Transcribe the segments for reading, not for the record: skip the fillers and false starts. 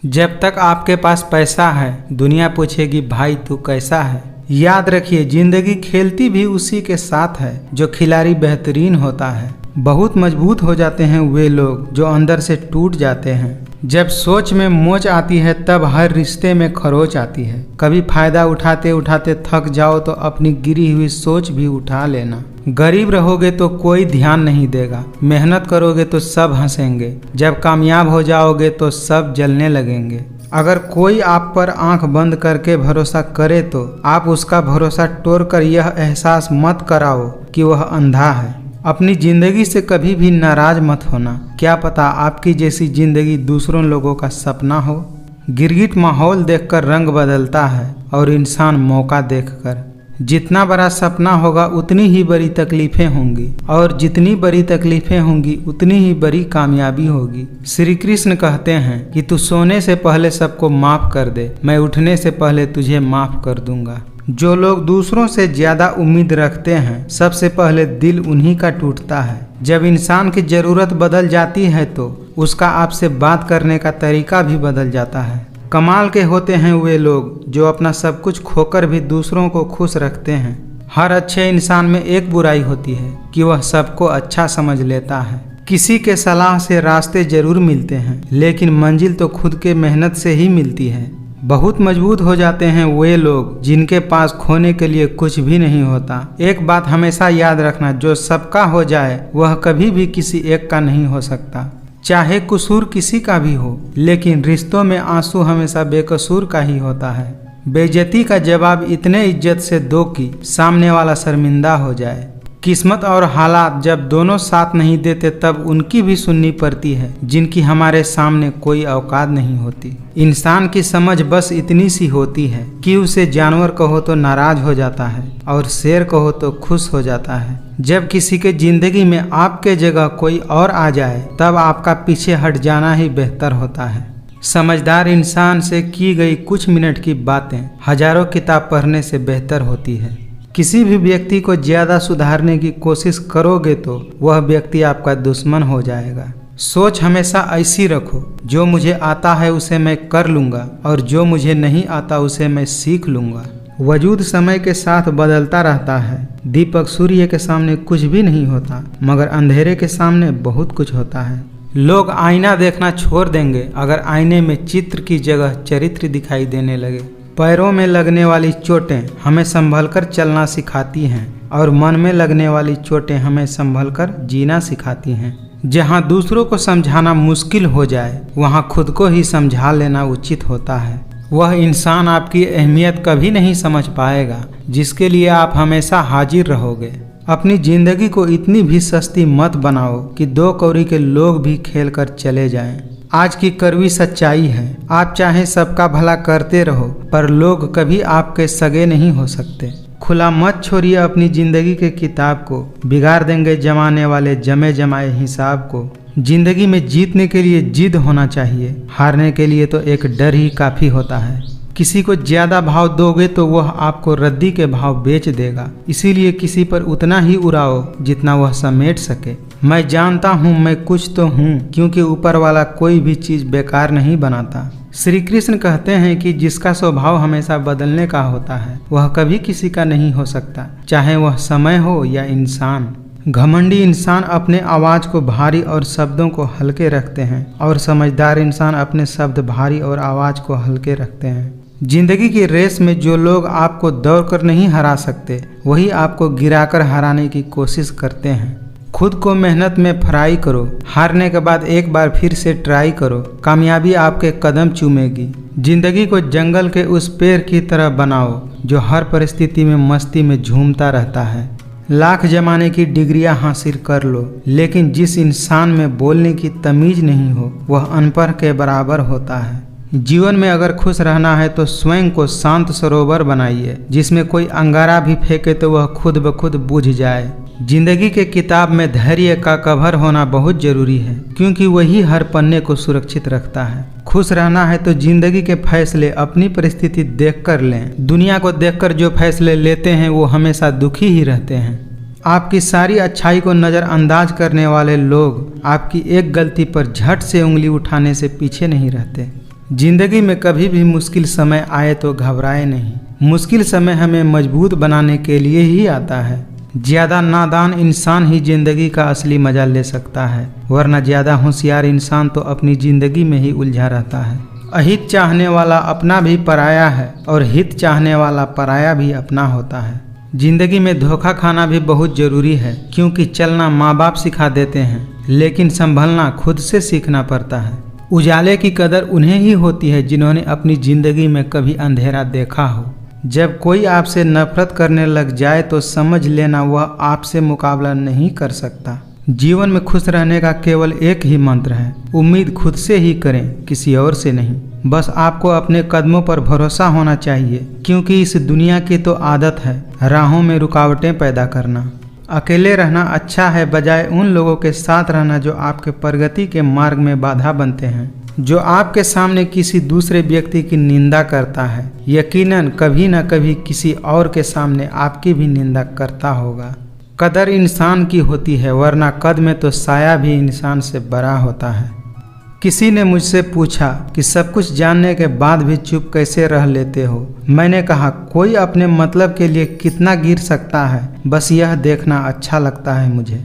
जब तक आपके पास पैसा है दुनिया पूछेगी भाई तू कैसा है। याद रखिए जिंदगी खेलती भी उसी के साथ है जो खिलाड़ी बेहतरीन होता है। बहुत मजबूत हो जाते हैं वे लोग जो अंदर से टूट जाते हैं। जब सोच में मोच आती है तब हर रिश्ते में खरोच आती है। कभी फायदा उठाते उठाते थक जाओ तो अपनी गिरी हुई सोच भी उठा लेना। गरीब रहोगे तो कोई ध्यान नहीं देगा, मेहनत करोगे तो सब हंसेंगे, जब कामयाब हो जाओगे तो सब जलने लगेंगे। अगर कोई आप पर आंख बंद करके भरोसा करे तो आप उसका भरोसा तोड़कर यह एहसास मत कराओ कि वह अंधा है। अपनी जिंदगी से कभी भी नाराज मत होना, क्या पता आपकी जैसी जिंदगी दूसरों लोगों का सपना हो। गिरगिट माहौल देखकर रंग बदलता है और इंसान मौका देखकर। जितना बड़ा सपना होगा उतनी ही बड़ी तकलीफें होंगी और जितनी बड़ी तकलीफें होंगी उतनी ही बड़ी कामयाबी होगी। श्री कृष्ण कहते हैं कि तू सोने से पहले सबको माफ कर दे, मैं उठने से पहले तुझे माफ कर दूंगा। जो लोग दूसरों से ज्यादा उम्मीद रखते हैं सबसे पहले दिल उन्हीं का टूटता है। जब इंसान की जरूरत बदल जाती है तो उसका आपसे बात करने का तरीका भी बदल जाता है। कमाल के होते हैं वे लोग जो अपना सब कुछ खोकर भी दूसरों को खुश रखते हैं। हर अच्छे इंसान में एक बुराई होती है कि वह सबको अच्छा समझ लेता है। किसी के सलाह से रास्ते जरूर मिलते हैं लेकिन मंजिल तो खुद के मेहनत से ही मिलती है। बहुत मजबूत हो जाते हैं वे लोग जिनके पास खोने के लिए कुछ भी नहीं होता। एक बात हमेशा याद रखना, जो सबका हो जाए वह कभी भी किसी एक का नहीं हो सकता। चाहे कसूर किसी का भी हो लेकिन रिश्तों में आंसू हमेशा बेकसूर का ही होता है। बेइज्जती का जवाब इतने इज्जत से दो कि सामने वाला शर्मिंदा हो जाए। किस्मत और हालात जब दोनों साथ नहीं देते तब उनकी भी सुननी पड़ती है जिनकी हमारे सामने कोई औकात नहीं होती। इंसान की समझ बस इतनी सी होती है कि उसे जानवर कहो तो नाराज हो जाता है और शेर कहो तो खुश हो जाता है। जब किसी के जिंदगी में आपके जगह कोई और आ जाए तब आपका पीछे हट जाना ही बेहतर होता है। समझदार इंसान से की गई कुछ मिनट की बातें हजारों किताब पढ़ने से बेहतर होती है। किसी भी व्यक्ति को ज्यादा सुधारने की कोशिश करोगे तो वह व्यक्ति आपका दुश्मन हो जाएगा। सोच हमेशा ऐसी रखो, जो मुझे आता है उसे मैं कर लूंगा और जो मुझे नहीं आता उसे मैं सीख लूंगा। वजूद समय के साथ बदलता रहता है। दीपक सूर्य के सामने कुछ भी नहीं होता मगर अंधेरे के सामने बहुत कुछ होता है। लोग आईना देखना छोड़ देंगे अगर आईने में चित्र की जगह चरित्र दिखाई देने लगे। पैरों में लगने वाली चोटें हमें संभलकर चलना सिखाती हैं और मन में लगने वाली चोटें हमें संभलकर जीना सिखाती हैं। जहां दूसरों को समझाना मुश्किल हो जाए वहां खुद को ही समझा लेना उचित होता है। वह इंसान आपकी अहमियत कभी नहीं समझ पाएगा जिसके लिए आप हमेशा हाजिर रहोगे। अपनी जिंदगी को इतनी भी सस्ती मत बनाओ कि 2 कौड़ी के लोग भी खेल कर चले जाएं। आज की कड़वी सच्चाई है, आप चाहे सबका भला करते रहो पर लोग कभी आपके सगे नहीं हो सकते। खुला मत छोड़िए अपनी जिंदगी के किताब को, बिगाड़ देंगे जमाने वाले जमे जमाए हिसाब को। जिंदगी में जीतने के लिए जिद होना चाहिए, हारने के लिए तो एक डर ही काफी होता है। किसी को ज्यादा भाव दोगे तो वह आपको रद्दी के भाव बेच देगा, इसीलिए किसी पर उतना ही उड़ाओ जितना वह समेट सके। मैं जानता हूँ मैं कुछ तो हूँ क्योंकि ऊपर वाला कोई भी चीज बेकार नहीं बनाता। श्री कृष्ण कहते हैं कि जिसका स्वभाव हमेशा बदलने का होता है वह कभी किसी का नहीं हो सकता, चाहे वह समय हो या इंसान। घमंडी इंसान अपने आवाज को भारी और शब्दों को हल्के रखते हैं और समझदार इंसान अपने शब्द भारी और आवाज को हल्के रखते हैं। जिंदगी की रेस में जो लोग आपको दौड़कर नहीं हरा सकते वही आपको गिराकर हराने की कोशिश करते हैं। खुद को मेहनत में फ्राई करो, हारने के बाद एक बार फिर से ट्राई करो, कामयाबी आपके कदम चूमेगी। जिंदगी को जंगल के उस पेड़ की तरह बनाओ जो हर परिस्थिति में मस्ती में झूमता रहता है। लाख जमाने की डिग्रियां हासिल कर लो लेकिन जिस इंसान में बोलने की तमीज नहीं हो वह अनपढ़ के बराबर होता है। जीवन में अगर खुश रहना है तो स्वयं को शांत सरोवर बनाइए जिसमें कोई अंगारा भी फेंके तो वह खुद ब खुद बुझ जाए। जिंदगी के किताब में धैर्य का कवर होना बहुत जरूरी है क्योंकि वही हर पन्ने को सुरक्षित रखता है। खुश रहना है तो जिंदगी के फैसले अपनी परिस्थिति देखकर लें। दुनिया को देखकर जो फैसले लेते हैं वो हमेशा दुखी ही रहते हैं। आपकी सारी अच्छाई को नज़रअंदाज करने वाले लोग आपकी एक गलती पर झट से उंगली उठाने से पीछे नहीं रहते। जिंदगी में कभी भी मुश्किल समय आए तो घबराए नहीं। मुश्किल समय हमें मजबूत बनाने के लिए ही आता है। ज़्यादा नादान इंसान ही जिंदगी का असली मजा ले सकता है, वरना ज़्यादा होशियार इंसान तो अपनी ज़िंदगी में ही उलझा रहता है। अहित चाहने वाला अपना भी पराया है और हित चाहने वाला पराया भी अपना होता है। जिंदगी में धोखा खाना भी बहुत ज़रूरी है, क्योंकि चलना माँ बाप सिखा देते हैं, लेकिन संभलना खुद से सीखना पड़ता है। उजाले की कदर उन्हें ही होती है जिन्होंने अपनी ज़िंदगी में कभी अंधेरा देखा हो। जब कोई आपसे नफरत करने लग जाए तो समझ लेना वह आपसे मुकाबला नहीं कर सकता। जीवन में खुश रहने का केवल एक ही मंत्र है, उम्मीद खुद से ही करें, किसी और से नहीं। बस आपको अपने कदमों पर भरोसा होना चाहिए, क्योंकि इस दुनिया की तो आदत है राहों में रुकावटें पैदा करना। अकेले रहना अच्छा है बजाय उन लोगों के साथ रहना जो आपके प्रगति के मार्ग में बाधा बनते हैं। जो आपके सामने किसी दूसरे व्यक्ति की निंदा करता है, यकीनन कभी न कभी किसी और के सामने आपकी भी निंदा करता होगा। कदर इंसान की होती है, वरना कद में तो साया भी इंसान से बड़ा होता है। किसी ने मुझसे पूछा कि सब कुछ जानने के बाद भी चुप कैसे रह लेते हो। मैंने कहा, कोई अपने मतलब के लिए कितना गिर सकता है, बस यह देखना अच्छा लगता है मुझे।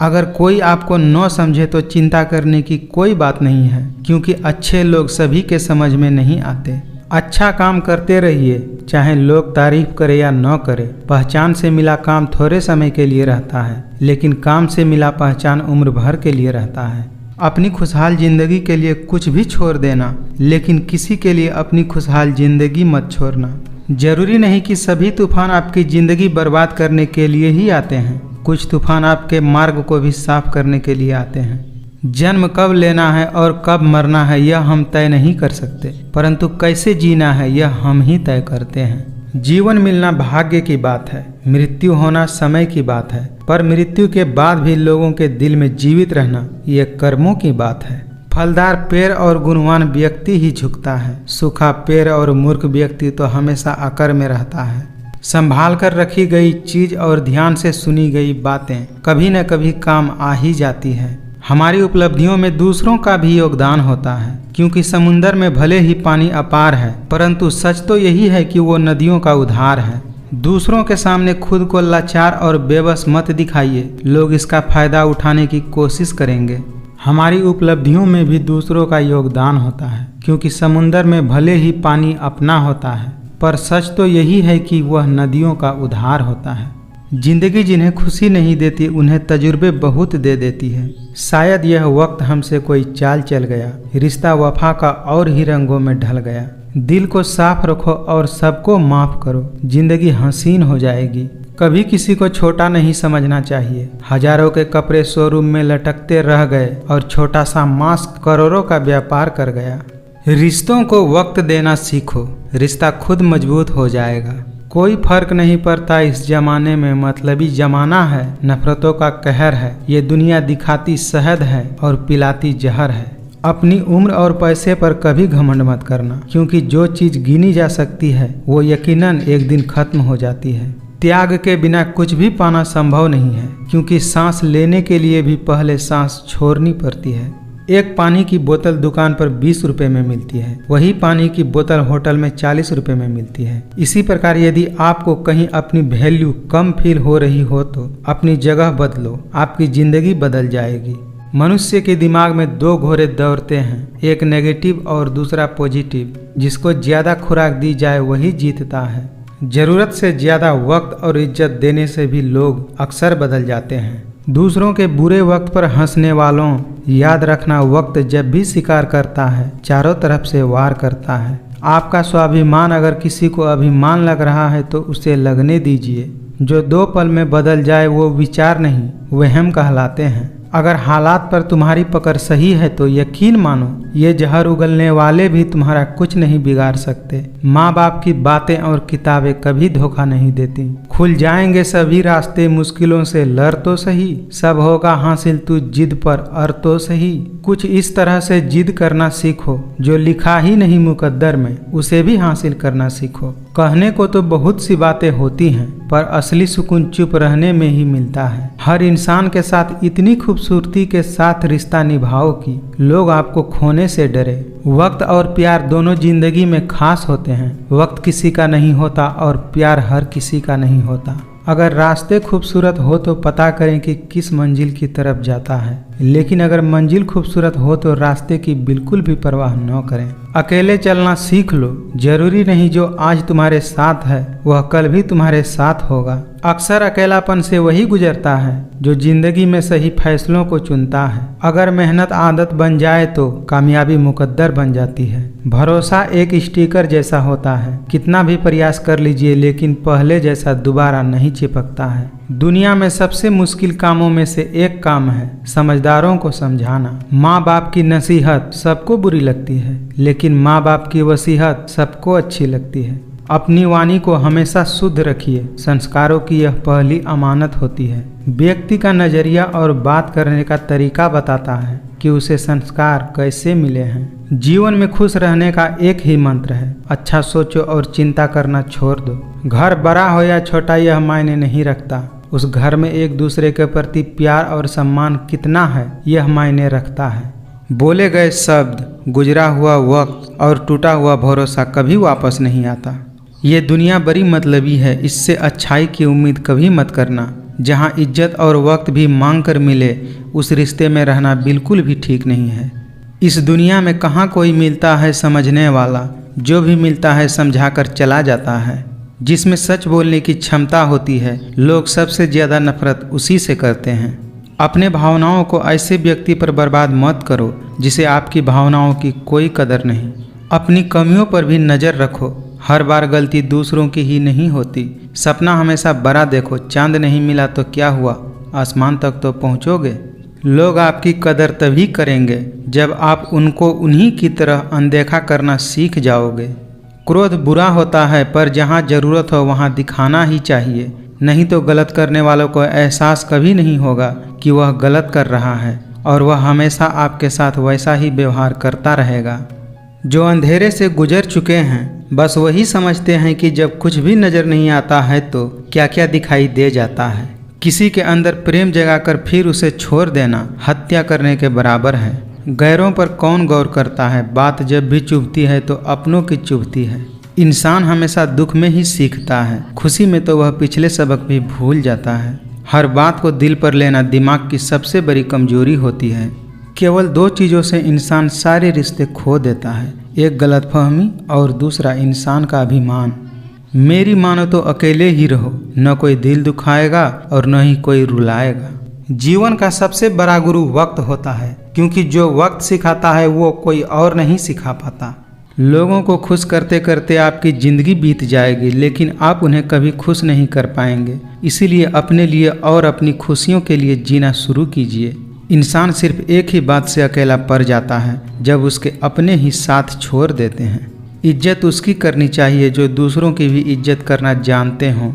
अगर कोई आपको न समझे तो चिंता करने की कोई बात नहीं है, क्योंकि अच्छे लोग सभी के समझ में नहीं आते। अच्छा काम करते रहिए, चाहे लोग तारीफ करे या न करे। पहचान से मिला काम थोड़े समय के लिए रहता है, लेकिन काम से मिला पहचान उम्र भर के लिए रहता है। अपनी खुशहाल जिंदगी के लिए कुछ भी छोड़ देना, लेकिन किसी के लिए अपनी खुशहाल जिंदगी मत छोड़ना। जरूरी नहीं कि सभी तूफान आपकी जिंदगी बर्बाद करने के लिए ही आते हैं। कुछ तूफान आपके मार्ग को भी साफ करने के लिए आते हैं। जन्म कब लेना है और कब मरना है यह हम तय नहीं कर सकते, परंतु कैसे जीना है यह हम ही तय करते हैं। जीवन मिलना भाग्य की बात है, मृत्यु होना समय की बात है, पर मृत्यु के बाद भी लोगों के दिल में जीवित रहना ये कर्मों की बात है। फलदार पेड़ और गुणवान व्यक्ति ही झुकता है, सूखा पेड़ और मूर्ख व्यक्ति तो हमेशा अकर में रहता है। संभाल कर रखी गई चीज और ध्यान से सुनी गई बातें कभी न कभी काम आ ही जाती है। हमारी उपलब्धियों में दूसरों का भी योगदान होता है, क्योंकि समुंदर में भले ही पानी अपार है, परंतु सच तो यही है कि वो नदियों का उद्धार है। दूसरों के सामने खुद को लाचार और बेबस मत दिखाइए, लोग इसका फायदा उठाने की कोशिश करेंगे। हमारी उपलब्धियों में भी दूसरों का योगदान होता है, क्योंकि समुंदर में भले ही पानी अपना होता है, पर सच तो यही है कि वह नदियों का उद्धार होता है। जिंदगी जिन्हें खुशी नहीं देती उन्हें तजुर्बे बहुत दे देती है। शायद यह वक्त हमसे कोई चाल चल गया, रिश्ता वफा का और ही रंगों में ढल गया। दिल को साफ रखो और सबको माफ करो, जिंदगी हसीन हो जाएगी। कभी किसी को छोटा नहीं समझना चाहिए। हजारों के कपड़े शोरूम में लटकते रह गए और छोटा सा मास्क करोड़ों का व्यापार कर गया। रिश्तों को वक्त देना सीखो, रिश्ता खुद मजबूत हो जाएगा। कोई फर्क नहीं पड़ता इस जमाने में, मतलबी जमाना है, नफरतों का कहर है। ये दुनिया दिखाती शहद है और पिलाती जहर है। अपनी उम्र और पैसे पर कभी घमंड मत करना, क्योंकि जो चीज़ गिनी जा सकती है वो यकीनन एक दिन खत्म हो जाती है। त्याग के बिना कुछ भी पाना संभव नहीं है, क्योंकि सांस लेने के लिए भी पहले सांस छोड़नी पड़ती है। एक पानी की बोतल दुकान पर 20 रुपए में मिलती है, वही पानी की बोतल होटल में 40 रुपए में मिलती है। इसी प्रकार यदि आपको कहीं अपनी वैल्यू कम फील हो रही हो तो अपनी जगह बदलो, आपकी जिंदगी बदल जाएगी। मनुष्य के दिमाग में दो घोड़े दौड़ते हैं, एक नेगेटिव और दूसरा पॉजिटिव। जिसको ज्यादा खुराक दी जाए वही जीतता है। जरूरत से ज्यादा वक्त और इज्जत देने से भी लोग अक्सर बदल जाते हैं। दूसरों के बुरे वक्त पर हंसने वालों, याद रखना वक्त जब भी शिकार करता है चारों तरफ से वार करता है। आपका स्वाभिमान अगर किसी को अभिमान लग रहा है तो उसे लगने दीजिए। जो 2 पल में बदल जाए वो विचार नहीं, वहम कहलाते हैं। अगर हालात पर तुम्हारी पकड़ सही है तो यकीन मानो ये जहर उगलने वाले भी तुम्हारा कुछ नहीं बिगाड़ सकते। माँ बाप की बातें और किताबें कभी धोखा नहीं देती। खुल जाएंगे सभी रास्ते, मुश्किलों से लड़ तो सही, सब होगा हासिल तू जिद पर अड़ तो सही। कुछ इस तरह से जिद करना सीखो, जो लिखा ही नहीं मुकद्दर में उसे भी हासिल करना सीखो। कहने को तो बहुत सी बातें होती हैं, पर असली सुकून चुप रहने में ही मिलता है। हर इंसान के साथ इतनी खूबसूरती के साथ रिश्ता निभाओ कि लोग आपको खोने से डरे। वक्त और प्यार दोनों जिंदगी में खास होते हैं। वक्त किसी का नहीं होता और प्यार हर किसी का नहीं होता। अगर रास्ते खूबसूरत हो तो पता करें कि किस मंजिल की तरफ जाता है, लेकिन अगर मंजिल खूबसूरत हो तो रास्ते की बिल्कुल भी परवाह न करें। अकेले चलना सीख लो। जरूरी नहीं जो आज तुम्हारे साथ है वह कल भी तुम्हारे साथ होगा। अक्सर अकेलापन से वही गुजरता है जो जिंदगी में सही फैसलों को चुनता है। अगर मेहनत आदत बन जाए तो कामयाबी मुकद्दर बन जाती है। भरोसा एक स्टिकर जैसा होता है, कितना भी प्रयास कर लीजिए लेकिन पहले जैसा दोबारा नहीं चिपकता है। दुनिया में सबसे मुश्किल कामों में से एक काम है समझदारों को समझाना। माँ बाप की नसीहत सबको बुरी लगती है, लेकिन माँ बाप की वसीहत सबको अच्छी लगती है। अपनी वाणी को हमेशा शुद्ध रखिए। संस्कारों की यह पहली अमानत होती है। व्यक्ति का नजरिया और बात करने का तरीका बताता है कि उसे संस्कार कैसे मिले हैं। जीवन में खुश रहने का एक ही मंत्र है, अच्छा सोचो और चिंता करना छोड़ दो। घर बड़ा हो या छोटा यह मायने नहीं रखता, उस घर में एक दूसरे के प्रति प्यार और सम्मान कितना है यह मायने रखता है। बोले गए शब्द, गुजरा हुआ वक्त और टूटा हुआ भरोसा कभी वापस नहीं आता। ये दुनिया बड़ी मतलबी है, इससे अच्छाई की उम्मीद कभी मत करना। जहाँ इज्जत और वक्त भी मांग कर मिले उस रिश्ते में रहना बिल्कुल भी ठीक नहीं है। इस दुनिया में कहाँ कोई मिलता है समझने वाला, जो भी मिलता है समझा कर चला जाता है। जिसमें सच बोलने की क्षमता होती है लोग सबसे ज़्यादा नफरत उसी से करते हैं। अपने भावनाओं को ऐसे व्यक्ति पर बर्बाद मत करो जिसे आपकी भावनाओं की कोई कदर नहीं। अपनी कमियों पर भी नज़र रखो। हर बार गलती दूसरों की ही नहीं होती। सपना हमेशा बड़ा देखो। चांद नहीं मिला तो क्या हुआ, आसमान तक तो पहुँचोगे। लोग आपकी कदर तभी करेंगे जब आप उनको उन्हीं की तरह अनदेखा करना सीख जाओगे। क्रोध बुरा होता है पर जहाँ ज़रूरत हो वहाँ दिखाना ही चाहिए, नहीं तो गलत करने वालों को एहसास कभी नहीं होगा कि वह गलत कर रहा है और वह हमेशा आपके साथ वैसा ही व्यवहार करता रहेगा। जो अंधेरे से गुजर चुके हैं बस वही समझते हैं कि जब कुछ भी नज़र नहीं आता है तो क्या क्या दिखाई दे जाता है। किसी के अंदर प्रेम जगाकर फिर उसे छोड़ देना हत्या करने के बराबर है। गैरों पर कौन गौर करता है, बात जब भी चुभती है तो अपनों की चुभती है। इंसान हमेशा दुख में ही सीखता है, खुशी में तो वह पिछले सबक भी भूल जाता है। हर बात को दिल पर लेना दिमाग की सबसे बड़ी कमजोरी होती है। केवल दो चीज़ों से इंसान सारे रिश्ते खो देता है, एक गलतफहमी और दूसरा इंसान का अभिमान। मेरी मानो तो अकेले ही रहो, न कोई दिल दुखाएगा और न ही कोई रुलाएगा। जीवन का सबसे बड़ा गुरु वक्त होता है, क्योंकि जो वक्त सिखाता है वो कोई और नहीं सिखा पाता। लोगों को खुश करते करते आपकी ज़िंदगी बीत जाएगी, लेकिन आप उन्हें कभी खुश नहीं कर पाएंगे। इसीलिए अपने लिए और अपनी खुशियों के लिए जीना शुरू कीजिए। इंसान सिर्फ एक ही बात से अकेला पड़ जाता है, जब उसके अपने ही साथ छोड़ देते हैं। इज्जत उसकी करनी चाहिए जो दूसरों की भी इज्जत करना जानते हों।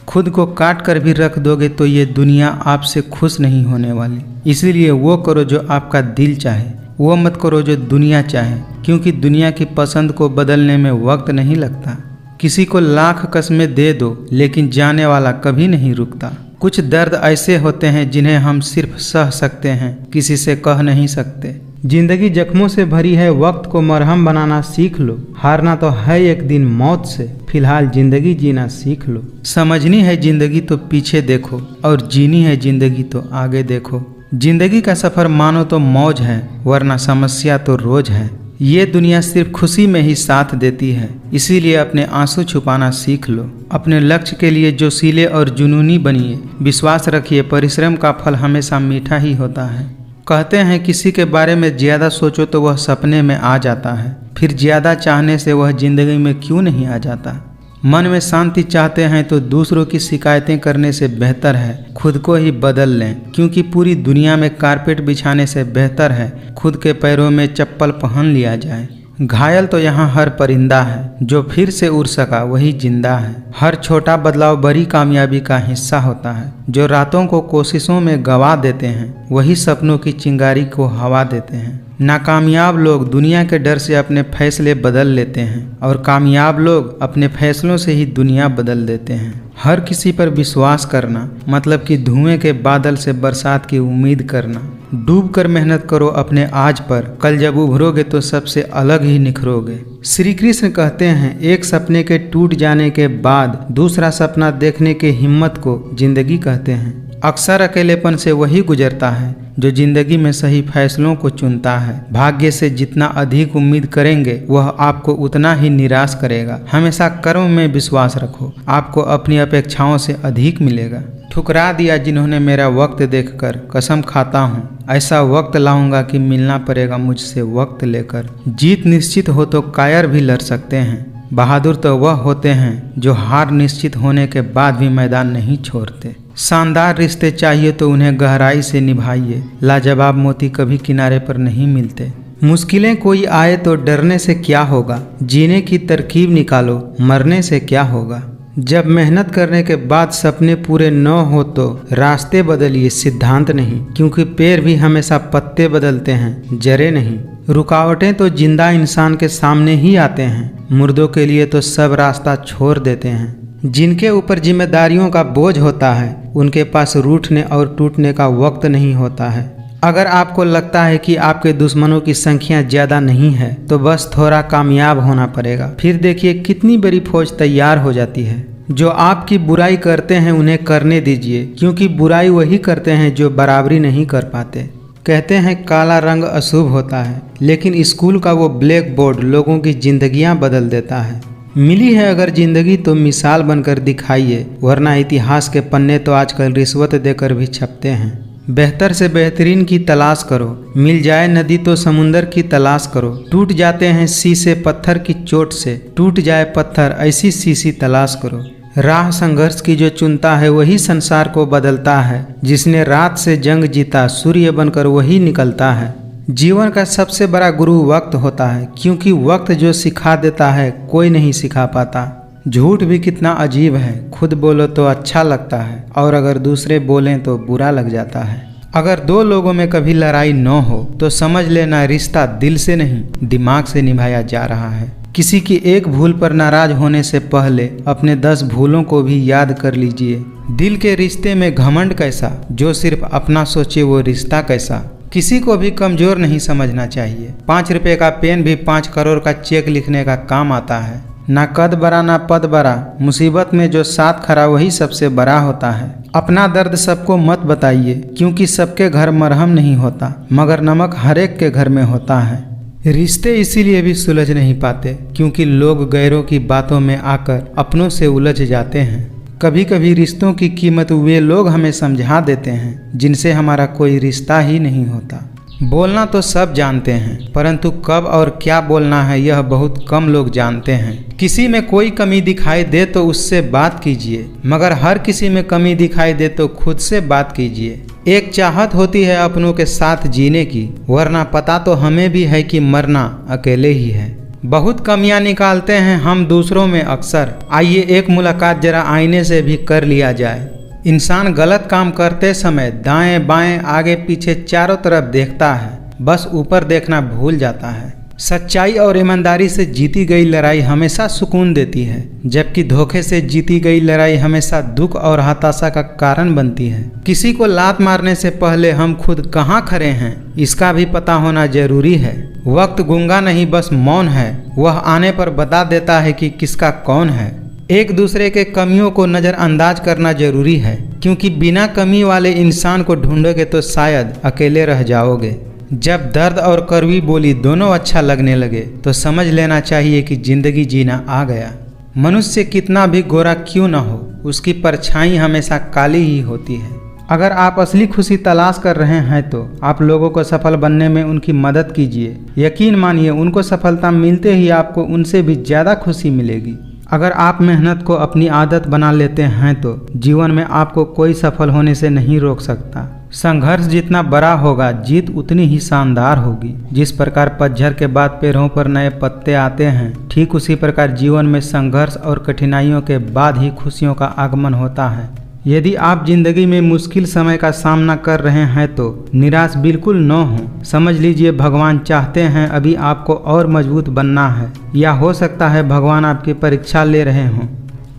खुद को काट कर भी रख दोगे तो ये दुनिया आपसे खुश नहीं होने वाली। इसीलिए वो करो जो आपका दिल चाहे, वो मत करो जो दुनिया चाहे, क्योंकि दुनिया की पसंद को बदलने में वक्त नहीं लगता। किसी को लाख कस्में दे दो लेकिन जाने वाला कभी नहीं रुकता। कुछ दर्द ऐसे होते हैं जिन्हें हम सिर्फ सह सकते हैं, किसी से कह नहीं सकते। जिंदगी जख्मों से भरी है, वक्त को मरहम बनाना सीख लो। हारना तो है एक दिन मौत से, फिलहाल जिंदगी जीना सीख लो। समझनी है जिंदगी तो पीछे देखो, और जीनी है जिंदगी तो आगे देखो। जिंदगी का सफर मानो तो मौज है, वरना समस्या तो रोज है। ये दुनिया सिर्फ खुशी में ही साथ देती है, इसीलिए अपने आंसू छुपाना सीख लो। अपने लक्ष्य के लिए जोशीले और जुनूनी बनिए। विश्वास रखिए, परिश्रम का फल हमेशा मीठा ही होता है। कहते हैं किसी के बारे में ज़्यादा सोचो तो वह सपने में आ जाता है, फिर ज़्यादा चाहने से वह जिंदगी में क्यों नहीं आ जाता। मन में शांति चाहते हैं तो दूसरों की शिकायतें करने से बेहतर है खुद को ही बदल लें, क्योंकि पूरी दुनिया में कारपेट बिछाने से बेहतर है खुद के पैरों में चप्पल पहन लिया जाए। घायल तो यहाँ हर परिंदा है, जो फिर से उड़ सका वही जिंदा है। हर छोटा बदलाव बड़ी कामयाबी का हिस्सा होता है। जो रातों को कोशिशों में गवा देते हैं वही सपनों की चिंगारी को हवा देते हैं। नाकामयाब लोग दुनिया के डर से अपने फैसले बदल लेते हैं और कामयाब लोग अपने फैसलों से ही दुनिया बदल देते हैं। हर किसी पर विश्वास करना मतलब कि धुएं के बादल से बरसात की उम्मीद करना। डूब कर मेहनत करो अपने आज पर, कल जब उभरोगे तो सबसे अलग ही निखरोगे। श्री कृष्ण कहते हैं, एक सपने के टूट जाने के बाद दूसरा सपना देखने की हिम्मत को जिंदगी कहते हैं। अक्सर अकेलेपन से वही गुजरता है जो जिंदगी में सही फैसलों को चुनता है। भाग्य से जितना अधिक उम्मीद करेंगे वह आपको उतना ही निराश करेगा। हमेशा कर्म में विश्वास रखो, आपको अपनी अपेक्षाओं से अधिक मिलेगा। ठुकरा दिया जिन्होंने मेरा वक्त देखकर, कसम खाता हूँ ऐसा वक्त लाऊंगा कि मिलना पड़ेगा मुझसे वक्त लेकर। जीत निश्चित हो तो कायर भी लड़ सकते हैं, बहादुर तो वह होते हैं जो हार निश्चित होने के बाद भी मैदान नहीं छोड़ते। शानदार रिश्ते चाहिए तो उन्हें गहराई से निभाइए, लाजवाब मोती कभी किनारे पर नहीं मिलते। मुश्किलें कोई आए तो डरने से क्या होगा, जीने की तरकीब निकालो, मरने से क्या होगा। जब मेहनत करने के बाद सपने पूरे न हो तो रास्ते बदलिए, सिद्धांत नहीं, क्योंकि पेड़ भी हमेशा पत्ते बदलते हैं, जड़ें नहीं। रुकावटें तो जिंदा इंसान के सामने ही आते हैं, मुर्दों के लिए तो सब रास्ता छोड़ देते हैं। जिनके ऊपर जिम्मेदारियों का बोझ होता है उनके पास रूठने और टूटने का वक्त नहीं होता है। अगर आपको लगता है कि आपके दुश्मनों की संख्या ज़्यादा नहीं है तो बस थोड़ा कामयाब होना पड़ेगा, फिर देखिए कितनी बड़ी फौज तैयार हो जाती है। जो आपकी बुराई करते हैं उन्हें करने दीजिए, क्योंकि बुराई वही करते हैं जो बराबरी नहीं कर पाते। कहते हैं काला रंग अशुभ होता है, लेकिन स्कूल का वो ब्लैक बोर्ड लोगों की जिंदगियां बदल देता है। मिली है अगर जिंदगी तो मिसाल बनकर दिखाइए, वरना इतिहास के पन्ने तो आजकल रिश्वत देकर भी छपते हैं। बेहतर से बेहतरीन की तलाश करो, मिल जाए नदी तो समुंदर की तलाश करो। टूट जाते हैं शीशे पत्थर की चोट से, टूट जाए पत्थर ऐसी शीशी तलाश करो। राह संघर्ष की जो चुनता है वही संसार को बदलता है, जिसने रात से जंग जीता सूर्य बनकर वही निकलता है। जीवन का सबसे बड़ा गुरु वक्त होता है, क्योंकि वक्त जो सिखा देता है कोई नहीं सिखा पाता। झूठ भी कितना अजीब है, खुद बोलो तो अच्छा लगता है और अगर दूसरे बोलें तो बुरा लग जाता है। अगर दो लोगों में कभी लड़ाई न हो तो समझ लेना रिश्ता दिल से नहीं दिमाग से निभाया जा रहा है। किसी की एक भूल पर नाराज होने से पहले अपने 10 भूलों को भी याद कर लीजिए। दिल के रिश्ते में घमंड कैसा, जो सिर्फ अपना सोचे वो रिश्ता कैसा। किसी को भी कमजोर नहीं समझना चाहिए। 5 रुपए का पेन भी 5 करोड़ का चेक लिखने का काम आता है। ना कद बड़ा ना पद बड़ा, मुसीबत में जो साथ खड़ा वही सबसे बड़ा होता है। अपना दर्द सबको मत बताइए, क्योंकि सबके घर मरहम नहीं होता, मगर नमक हर एक के घर में होता है। रिश्ते इसीलिए भी सुलझ नहीं पाते क्योंकि लोग गैरों की बातों में आकर अपनों से उलझ जाते हैं। कभी कभी रिश्तों की कीमत वे लोग हमें समझा देते हैं जिनसे हमारा कोई रिश्ता ही नहीं होता। बोलना तो सब जानते हैं, परंतु कब और क्या बोलना है यह बहुत कम लोग जानते हैं। किसी में कोई कमी दिखाई दे तो उससे बात कीजिए, मगर हर किसी में कमी दिखाई दे तो खुद से बात कीजिए। एक चाहत होती है अपनों के साथ जीने की, वरना पता तो हमें भी है कि मरना अकेले ही है। बहुत कमियां निकालते हैं हम दूसरों में अक्सर, आइए एक मुलाकात जरा आईने से भी कर लिया जाए। इंसान गलत काम करते समय दाएं बाएं आगे पीछे चारों तरफ देखता है, बस ऊपर देखना भूल जाता है। सच्चाई और ईमानदारी से जीती गई लड़ाई हमेशा सुकून देती है, जबकि धोखे से जीती गई लड़ाई हमेशा दुख और हताशा का कारण बनती है। किसी को लात मारने से पहले हम खुद कहाँ खड़े हैं इसका भी पता होना जरूरी है। वक्त गूंगा नहीं बस मौन है, वह आने पर बता देता है कि किसका कौन है। एक दूसरे के कमियों को नज़रअंदाज करना जरूरी है, क्योंकि बिना कमी वाले इंसान को ढूंढोगे तो शायद अकेले रह जाओगे। जब दर्द और कड़वी बोली दोनों अच्छा लगने लगे तो समझ लेना चाहिए कि जिंदगी जीना आ गया। मनुष्य कितना भी गोरा क्यों न हो, उसकी परछाई हमेशा काली ही होती है। अगर आप असली खुशी तलाश कर रहे हैं तो आप लोगों को सफल बनने में उनकी मदद कीजिए। यकीन मानिए उनको सफलता मिलते ही आपको उनसे भी ज़्यादा खुशी मिलेगी। अगर आप मेहनत को अपनी आदत बना लेते हैं तो जीवन में आपको कोई सफल होने से नहीं रोक सकता। संघर्ष जितना बड़ा होगा जीत उतनी ही शानदार होगी। जिस प्रकार पतझड़ के बाद पेड़ों पर नए पत्ते आते हैं, ठीक उसी प्रकार जीवन में संघर्ष और कठिनाइयों के बाद ही खुशियों का आगमन होता है। यदि आप जिंदगी में मुश्किल समय का सामना कर रहे हैं तो निराश बिल्कुल न हो। समझ लीजिए भगवान चाहते हैं अभी आपको और मजबूत बनना है, या हो सकता है भगवान आपकी परीक्षा ले रहे हों।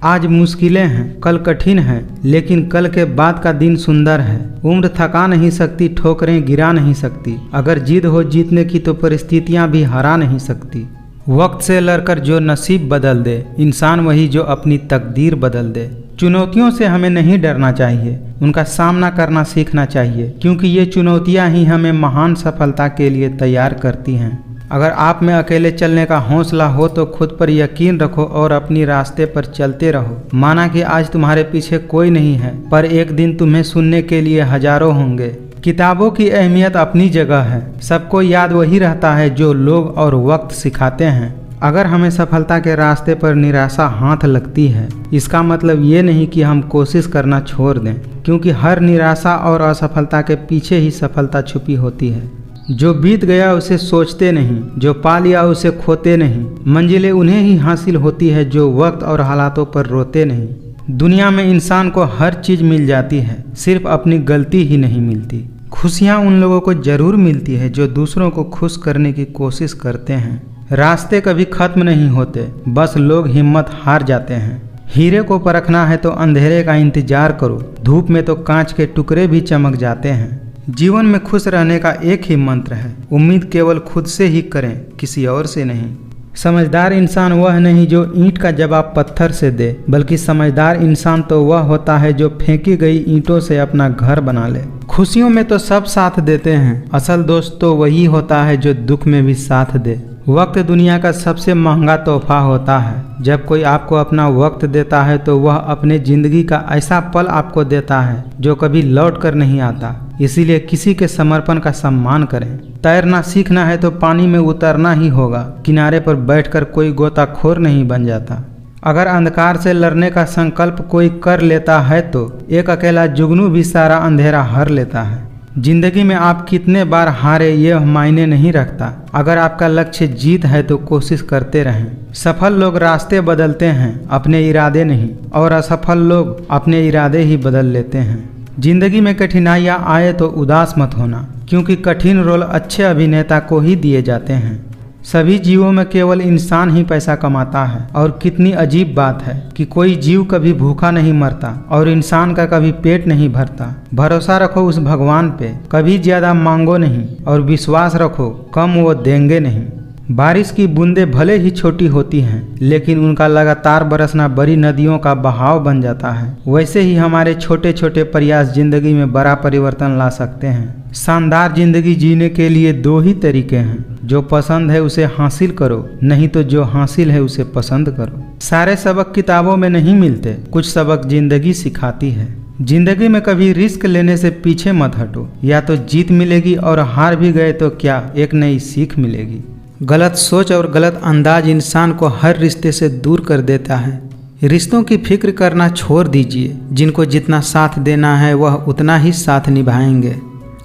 आज मुश्किलें हैं, कल कठिन है, लेकिन कल के बाद का दिन सुंदर है। उम्र थका नहीं सकती, ठोकरें गिरा नहीं सकती। अगर जिद हो जीतने की तो परिस्थितियां भी हरा नहीं सकती। वक्त से लड़कर जो नसीब बदल दे, इंसान वही जो अपनी तकदीर बदल दे। चुनौतियों से हमें नहीं डरना चाहिए, उनका सामना करना सीखना चाहिए, क्योंकि ये चुनौतियां ही हमें महान सफलता के लिए तैयार करती हैं। अगर आप में अकेले चलने का हौसला हो तो खुद पर यकीन रखो और अपनी रास्ते पर चलते रहो। माना कि आज तुम्हारे पीछे कोई नहीं है, पर एक दिन तुम्हें सुनने के लिए हजारों होंगे। किताबों की अहमियत अपनी जगह है, सबको याद वही रहता है जो लोग और वक्त सिखाते हैं। अगर हमें सफलता के रास्ते पर निराशा हाथ लगती है, इसका मतलब ये नहीं कि हम कोशिश करना छोड़ दें, क्योंकि हर निराशा और असफलता के पीछे ही सफलता छुपी होती है। जो बीत गया उसे सोचते नहीं, जो पा लिया उसे खोते नहीं। मंजिलें उन्हें ही हासिल होती है जो वक्त और हालातों पर रोते नहीं। दुनिया में इंसान को हर चीज़ मिल जाती है, सिर्फ अपनी गलती ही नहीं मिलती। खुशियाँ उन लोगों को जरूर मिलती है जो दूसरों को खुश करने की कोशिश करते हैं। रास्ते कभी खत्म नहीं होते, बस लोग हिम्मत हार जाते हैं। हीरे को परखना है तो अंधेरे का इंतजार करो, धूप में तो कांच के टुकड़े भी चमक जाते हैं। जीवन में खुश रहने का एक ही मंत्र है, उम्मीद केवल खुद से ही करें, किसी और से नहीं। समझदार इंसान वह नहीं जो ईंट का जवाब पत्थर से दे, बल्कि समझदार इंसान तो वह होता है जो फेंकी गई ईंटों से अपना घर बना ले। खुशियों में तो सब साथ देते हैं, असल दोस्त तो वही होता है जो दुख में भी साथ दे। वक्त दुनिया का सबसे महंगा तोहफा होता है। जब कोई आपको अपना वक्त देता है तो वह अपने जिंदगी का ऐसा पल आपको देता है जो कभी लौट कर नहीं आता। इसीलिए किसी के समर्पण का सम्मान करें। तैरना सीखना है तो पानी में उतरना ही होगा, किनारे पर बैठकर कोई गोताखोर नहीं बन जाता। अगर अंधकार से लड़ने का संकल्प कोई कर लेता है तो एक अकेला जुगनू भी सारा अंधेरा हर लेता है। जिंदगी में आप कितने बार हारे ये मायने नहीं रखता, अगर आपका लक्ष्य जीत है तो कोशिश करते रहें। सफल लोग रास्ते बदलते हैं, अपने इरादे नहीं, और असफल लोग अपने इरादे ही बदल लेते हैं। जिंदगी में कठिनाइयाँ आए तो उदास मत होना, क्योंकि कठिन रोल अच्छे अभिनेता को ही दिए जाते हैं। सभी जीवों में केवल इंसान ही पैसा कमाता है, और कितनी अजीब बात है कि कोई जीव कभी भूखा नहीं मरता और इंसान का कभी पेट नहीं भरता। भरोसा रखो उस भगवान पे, कभी ज्यादा मांगो नहीं, और विश्वास रखो कम वो देंगे नहीं। बारिश की बूंदें भले ही छोटी होती हैं, लेकिन उनका लगातार बरसना बड़ी नदियों का बहाव बन जाता है। वैसे ही हमारे छोटे छोटे प्रयास जिंदगी में बड़ा परिवर्तन ला सकते हैं। शानदार जिंदगी जीने के लिए दो ही तरीके हैं, जो पसंद है उसे हासिल करो, नहीं तो जो हासिल है उसे पसंद करो। सारे सबक किताबों में नहीं मिलते, कुछ सबक जिंदगी सिखाती है। जिंदगी में कभी रिस्क लेने से पीछे मत हटो, या तो जीत मिलेगी और हार भी गए तो क्या, एक नई सीख मिलेगी। गलत सोच और गलत अंदाज इंसान को हर रिश्ते से दूर कर देता है। रिश्तों की फिक्र करना छोड़ दीजिए, जिनको जितना साथ देना है वह उतना ही साथ निभाएंगे।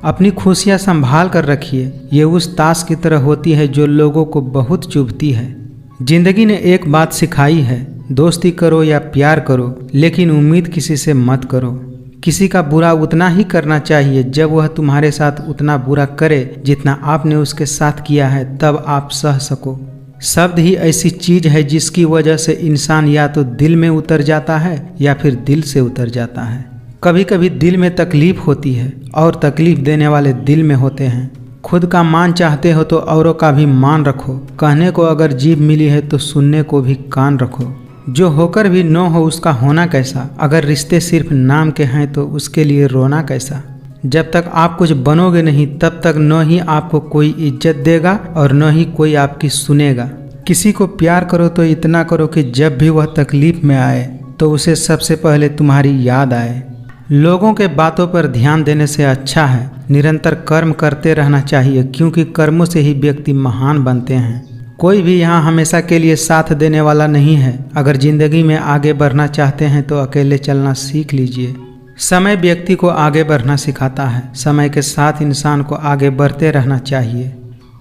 अपनी खुशियाँ संभाल कर रखिए, ये उस ताश की तरह होती है जो लोगों को बहुत चुभती है। जिंदगी ने एक बात सिखाई है, दोस्ती करो या प्यार करो, लेकिन उम्मीद किसी से मत करो। किसी का बुरा उतना ही करना चाहिए जब वह तुम्हारे साथ उतना बुरा करे जितना आपने उसके साथ किया है, तब आप सह सको। शब्द ही ऐसी चीज है जिसकी वजह से इंसान या तो दिल में उतर जाता है या फिर दिल से उतर जाता है। कभी कभी दिल में तकलीफ होती है और तकलीफ देने वाले दिल में होते हैं। खुद का मान चाहते हो तो औरों का भी मान रखो। कहने को अगर जीभ मिली है तो सुनने को भी कान रखो। जो होकर भी न हो उसका होना कैसा, अगर रिश्ते सिर्फ नाम के हैं तो उसके लिए रोना कैसा। जब तक आप कुछ बनोगे नहीं तब तक न ही आपको कोई इज्जत देगा और न ही कोई आपकी सुनेगा। किसी को प्यार करो तो इतना करो कि जब भी वह तकलीफ में आए तो उसे सबसे पहले तुम्हारी याद आए। लोगों के बातों पर ध्यान देने से अच्छा है निरंतर कर्म करते रहना चाहिए, क्योंकि कर्मों से ही व्यक्ति महान बनते हैं। कोई भी यहाँ हमेशा के लिए साथ देने वाला नहीं है। अगर जिंदगी में आगे बढ़ना चाहते हैं तो अकेले चलना सीख लीजिए। समय व्यक्ति को आगे बढ़ना सिखाता है, समय के साथ इंसान को आगे बढ़ते रहना चाहिए।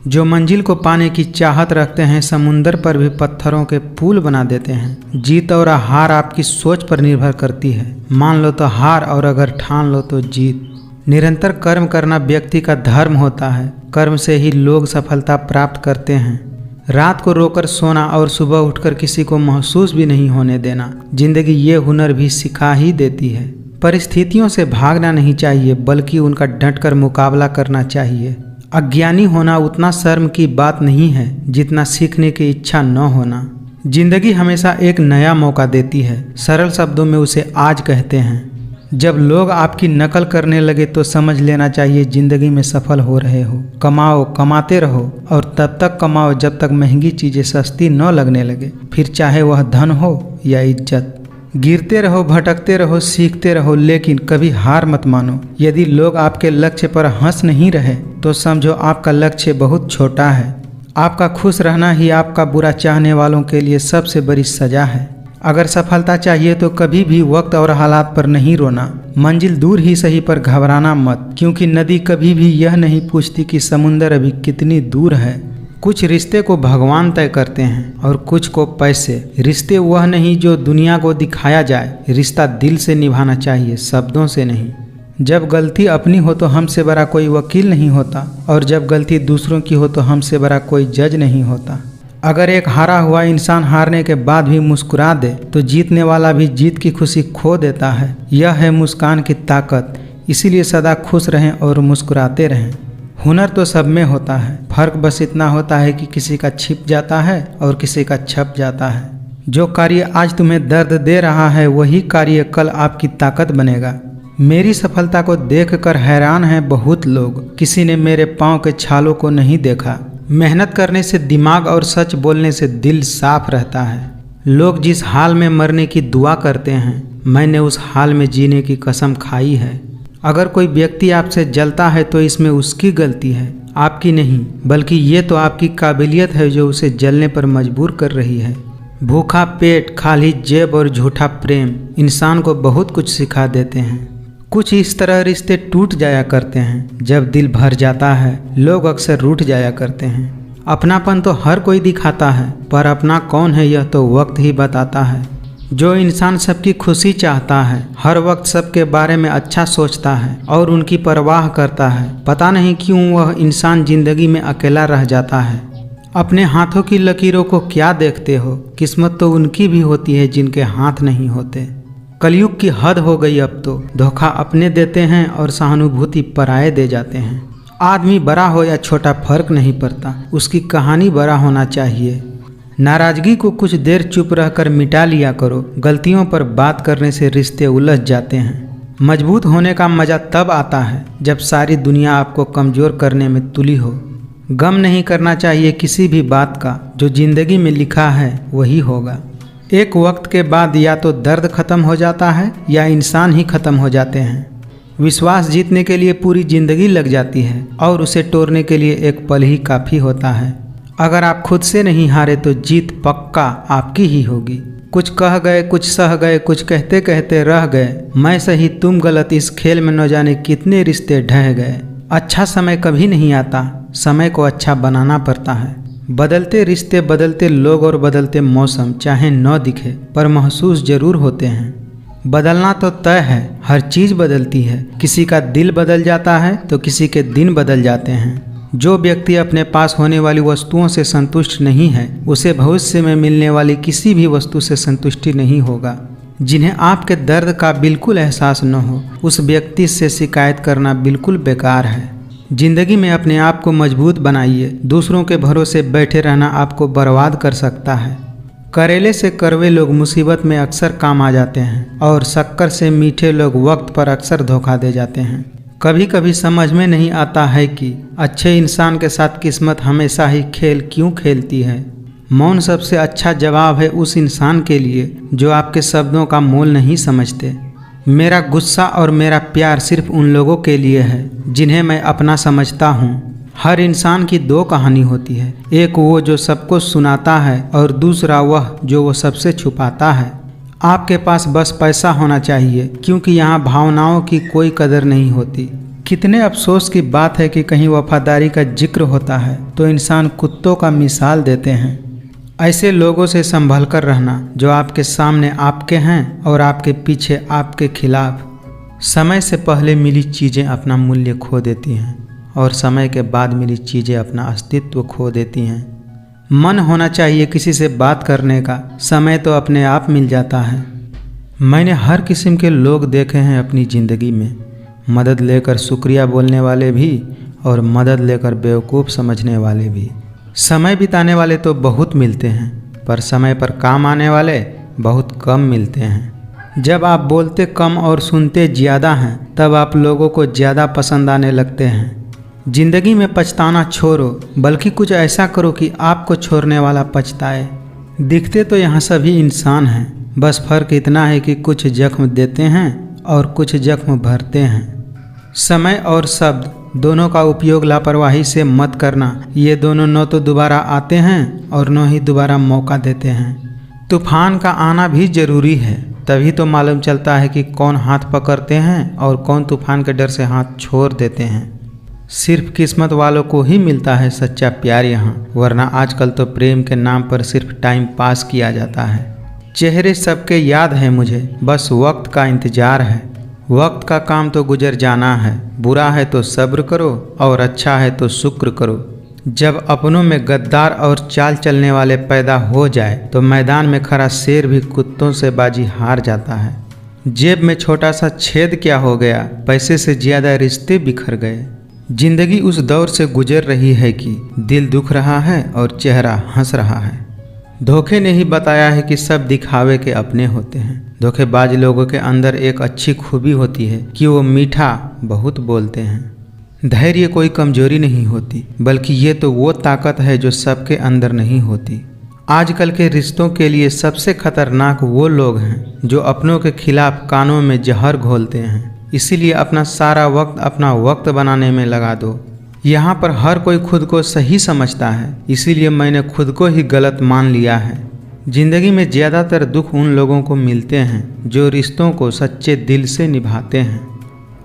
जो मंजिल को पाने की चाहत रखते हैं समुंदर पर भी पत्थरों के पुल बना देते हैं। जीत और हार आपकी सोच पर निर्भर करती है। मान लो तो हार और अगर ठान लो तो जीत। निरंतर कर्म करना व्यक्ति का धर्म होता है। कर्म से ही लोग सफलता प्राप्त करते हैं। रात को रोकर सोना और सुबह उठकर किसी को महसूस भी नहीं होने देना, जिंदगी ये हुनर भी सिखा ही देती है। परिस्थितियों से भागना नहीं चाहिए बल्कि उनका डटकर मुकाबला करना चाहिए। अज्ञानी होना उतना शर्म की बात नहीं है जितना सीखने की इच्छा न होना। जिंदगी हमेशा एक नया मौका देती है। सरल शब्दों में उसे आज कहते हैं। जब लोग आपकी नकल करने लगे तो समझ लेना चाहिए जिंदगी में सफल हो रहे हो। कमाओ, कमाते रहो और तब तक कमाओ जब तक महंगी चीज़ें सस्ती न लगने लगे, फिर चाहे वह धन हो या इज्जत। गिरते रहो, भटकते रहो, सीखते रहो, लेकिन कभी हार मत मानो। यदि लोग आपके लक्ष्य पर हंस नहीं रहे तो समझो आपका लक्ष्य बहुत छोटा है। आपका खुश रहना ही आपका बुरा चाहने वालों के लिए सबसे बड़ी सजा है। अगर सफलता चाहिए तो कभी भी वक्त और हालात पर नहीं रोना। मंजिल दूर ही सही पर घबराना मत, क्योंकि नदी कभी भी यह नहीं पूछती कि समुंदर अभी कितनी दूर है। कुछ रिश्ते को भगवान तय करते हैं और कुछ को पैसे। रिश्ते वह नहीं जो दुनिया को दिखाया जाए, रिश्ता दिल से निभाना चाहिए, शब्दों से नहीं। जब गलती अपनी हो तो हमसे बड़ा कोई वकील नहीं होता, और जब गलती दूसरों की हो तो हमसे बड़ा कोई जज नहीं होता। अगर एक हारा हुआ इंसान हारने के बाद भी मुस्कुरा दे तो जीतने वाला भी जीत की खुशी खो देता है। यह है मुस्कान की ताकत। इसीलिए सदा खुश रहें और मुस्कुराते रहें। हुनर तो सब में होता है, फर्क बस इतना होता है कि किसी का छिप जाता है और किसी का छप जाता है। जो कार्य आज तुम्हें दर्द दे रहा है वही कार्य कल आपकी ताकत बनेगा। मेरी सफलता को देखकर हैरान हैं बहुत लोग, किसी ने मेरे पाँव के छालों को नहीं देखा। मेहनत करने से दिमाग और सच बोलने से दिल साफ रहता है। लोग जिस हाल में मरने की दुआ करते हैं, मैंने उस हाल में जीने की कसम खाई है। अगर कोई व्यक्ति आपसे जलता है तो इसमें उसकी गलती है, आपकी नहीं, बल्कि ये तो आपकी काबिलियत है जो उसे जलने पर मजबूर कर रही है। भूखा पेट, खाली जेब और झूठा प्रेम इंसान को बहुत कुछ सिखा देते हैं। कुछ इस तरह रिश्ते टूट जाया करते हैं। जब दिल भर जाता है लोग अक्सर रूठ जाया करते हैं। अपनापन तो हर कोई दिखाता है, पर अपना कौन है यह तो वक्त ही बताता है। जो इंसान सबकी खुशी चाहता है, हर वक्त सबके बारे में अच्छा सोचता है और उनकी परवाह करता है, पता नहीं क्यों वह इंसान जिंदगी में अकेला रह जाता है। अपने हाथों की लकीरों को क्या देखते हो, किस्मत तो उनकी भी होती है जिनके हाथ नहीं होते। कलयुग की हद हो गई अब तो, धोखा अपने देते हैं और सहानुभूति पराये दे जाते हैं। आदमी बड़ा हो या छोटा फर्क नहीं पड़ता, उसकी कहानी बड़ा होना चाहिए। नाराजगी को कुछ देर चुप रहकर मिटा लिया करो। गलतियों पर बात करने से रिश्ते उलझ जाते हैं। मजबूत होने का मज़ा तब आता है जब सारी दुनिया आपको कमज़ोर करने में तुली हो। गम नहीं करना चाहिए किसी भी बात का, जो जिंदगी में लिखा है वही होगा। एक वक्त के बाद या तो दर्द खत्म हो जाता है या इंसान ही खत्म हो जाते हैं। विश्वास जीतने के लिए पूरी जिंदगी लग जाती है और उसे तोड़ने के लिए एक पल ही काफ़ी होता है। अगर आप खुद से नहीं हारे तो जीत पक्का आपकी ही होगी। कुछ कह गए, कुछ सह गए, कुछ कहते कहते रह गए, मैं सही तुम गलत, इस खेल में न जाने कितने रिश्ते ढह गए। अच्छा समय कभी नहीं आता, समय को अच्छा बनाना पड़ता है। बदलते रिश्ते, बदलते लोग और बदलते मौसम चाहे न दिखे पर महसूस जरूर होते हैं। बदलना तो तय है, हर चीज़ बदलती है। किसी का दिल बदल जाता है तो किसी के दिन बदल जाते हैं। जो व्यक्ति अपने पास होने वाली वस्तुओं से संतुष्ट नहीं है, उसे भविष्य में मिलने वाली किसी भी वस्तु से संतुष्टि नहीं होगा। जिन्हें आपके दर्द का बिल्कुल एहसास न हो, उस व्यक्ति से शिकायत करना बिल्कुल बेकार है। जिंदगी में अपने आप को मजबूत बनाइए। दूसरों के भरोसे बैठे रहना आपको बर्बाद कर सकता है। करेले से कड़वे लोग मुसीबत में अक्सर काम आ जाते हैं और शक्कर से मीठे लोग वक्त पर अक्सर धोखा दे जाते हैं। कभी कभी समझ में नहीं आता है कि अच्छे इंसान के साथ किस्मत हमेशा ही खेल क्यों खेलती है। मौन सबसे अच्छा जवाब है उस इंसान के लिए जो आपके शब्दों का मोल नहीं समझते। मेरा गुस्सा और मेरा प्यार सिर्फ उन लोगों के लिए है जिन्हें मैं अपना समझता हूँ। हर इंसान की दो कहानी होती है, एक वो जो सबको सुनाता है और दूसरा वह जो वो सबसे छुपाता है। आपके पास बस पैसा होना चाहिए, क्योंकि यहाँ भावनाओं की कोई कदर नहीं होती। कितने अफसोस की बात है कि कहीं वफादारी का जिक्र होता है तो इंसान कुत्तों का मिसाल देते हैं। ऐसे लोगों से संभल कर रहना जो आपके सामने आपके हैं और आपके पीछे आपके खिलाफ। समय से पहले मिली चीज़ें अपना मूल्य खो देती हैं और समय के बाद मिली चीज़ें अपना अस्तित्व खो देती हैं। मन होना चाहिए किसी से बात करने का, समय तो अपने आप मिल जाता है। मैंने हर किस्म के लोग देखे हैं अपनी ज़िंदगी में, मदद लेकर शुक्रिया बोलने वाले भी और मदद लेकर बेवकूफ़ समझने वाले भी। समय बिताने वाले तो बहुत मिलते हैं पर समय पर काम आने वाले बहुत कम मिलते हैं। जब आप बोलते कम और सुनते ज़्यादा हैं तब आप लोगों को ज़्यादा पसंद आने लगते हैं। ज़िंदगी में पछताना छोड़ो, बल्कि कुछ ऐसा करो कि आपको छोड़ने वाला पछताए। दिखते तो यहाँ सभी इंसान हैं, बस फ़र्क इतना है कि कुछ जख्म देते हैं और कुछ जख्म भरते हैं। समय और शब्द दोनों का उपयोग लापरवाही से मत करना। ये दोनों न तो दोबारा आते हैं और न ही दोबारा मौका देते हैं। तूफान का आना भी ज़रूरी है, तभी तो मालूम चलता है कि कौन हाथ पकड़ते हैं और कौन तूफान के डर से हाथ छोड़ देते हैं। सिर्फ किस्मत वालों को ही मिलता है सच्चा प्यार यहाँ, वरना आजकल तो प्रेम के नाम पर सिर्फ टाइम पास किया जाता है। चेहरे सबके याद है मुझे, बस वक्त का इंतज़ार है। वक्त का काम तो गुजर जाना है, बुरा है तो सब्र करो और अच्छा है तो शुक्र करो। जब अपनों में गद्दार और चाल चलने वाले पैदा हो जाए तो मैदान में खड़ा शेर भी कुत्तों से बाजी हार जाता है। जेब में छोटा सा छेद क्या हो गया, पैसे से ज़्यादा रिश्ते बिखर गए। जिंदगी उस दौर से गुजर रही है कि दिल दुख रहा है और चेहरा हंस रहा है। धोखे ने ही बताया है कि सब दिखावे के अपने होते हैं। धोखेबाज लोगों के अंदर एक अच्छी खूबी होती है कि वो मीठा बहुत बोलते हैं। धैर्य कोई कमजोरी नहीं होती, बल्कि ये तो वो ताकत है जो सबके अंदर नहीं होती। आजकल के रिश्तों के लिए सबसे खतरनाक वो लोग हैं जो अपनों के खिलाफ कानों में जहर घोलते हैं। इसीलिए अपना सारा वक्त अपना वक्त बनाने में लगा दो। यहाँ पर हर कोई खुद को सही समझता है, इसीलिए मैंने खुद को ही गलत मान लिया है। जिंदगी में ज़्यादातर दुख उन लोगों को मिलते हैं जो रिश्तों को सच्चे दिल से निभाते हैं।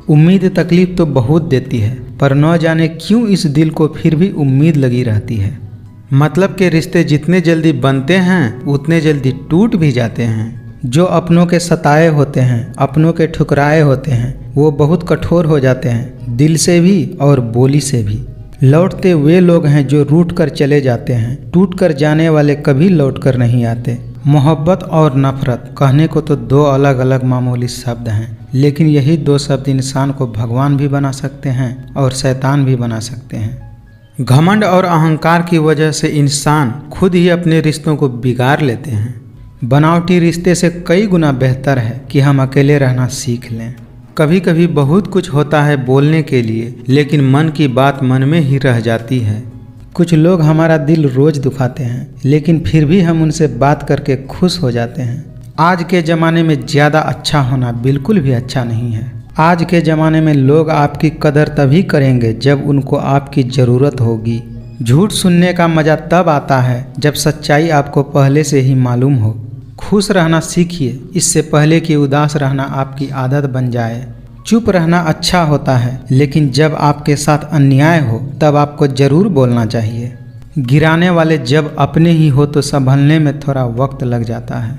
उम्मीद तकलीफ तो बहुत देती है, पर न जाने क्यों इस दिल को फिर भी उम्मीद लगी रहती है। मतलब के रिश्ते जितने जल्दी बनते हैं उतने जल्दी टूट भी जाते हैं। जो अपनों के सताए होते हैं, अपनों के ठुकराए होते हैं, वो बहुत कठोर हो जाते हैं, दिल से भी और बोली से भी। लौटते वे लोग हैं जो रूठ कर चले जाते हैं, टूट कर जाने वाले कभी लौट कर नहीं आते। मोहब्बत और नफरत कहने को तो दो अलग अलग मामूली शब्द हैं, लेकिन यही दो शब्द इंसान को भगवान भी बना सकते हैं और शैतान भी बना सकते हैं। घमंड और अहंकार की वजह से इंसान खुद ही अपने रिश्तों को बिगाड़ लेते हैं। बनावटी रिश्ते से कई गुना बेहतर है कि हम अकेले रहना सीख लें। कभी कभी बहुत कुछ होता है बोलने के लिए, लेकिन मन की बात मन में ही रह जाती है। कुछ लोग हमारा दिल रोज दुखाते हैं, लेकिन फिर भी हम उनसे बात करके खुश हो जाते हैं। आज के ज़माने में ज़्यादा अच्छा होना बिल्कुल भी अच्छा नहीं है। आज के ज़माने में लोग आपकी कदर तभी करेंगे जब उनको आपकी ज़रूरत होगी। झूठ सुनने का मज़ा तब आता है जब सच्चाई आपको पहले से ही मालूम हो। खुश रहना सीखिए, इससे पहले कि उदास रहना आपकी आदत बन जाए। चुप रहना अच्छा होता है, लेकिन जब आपके साथ अन्याय हो तब आपको ज़रूर बोलना चाहिए। गिराने वाले जब अपने ही हो तो संभलने में थोड़ा वक्त लग जाता है।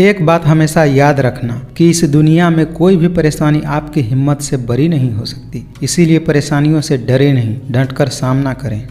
एक बात हमेशा याद रखना कि इस दुनिया में कोई भी परेशानी आपकी हिम्मत से बरी नहीं हो सकती। इसीलिए परेशानियों से डरे नहीं, डटकर सामना करें।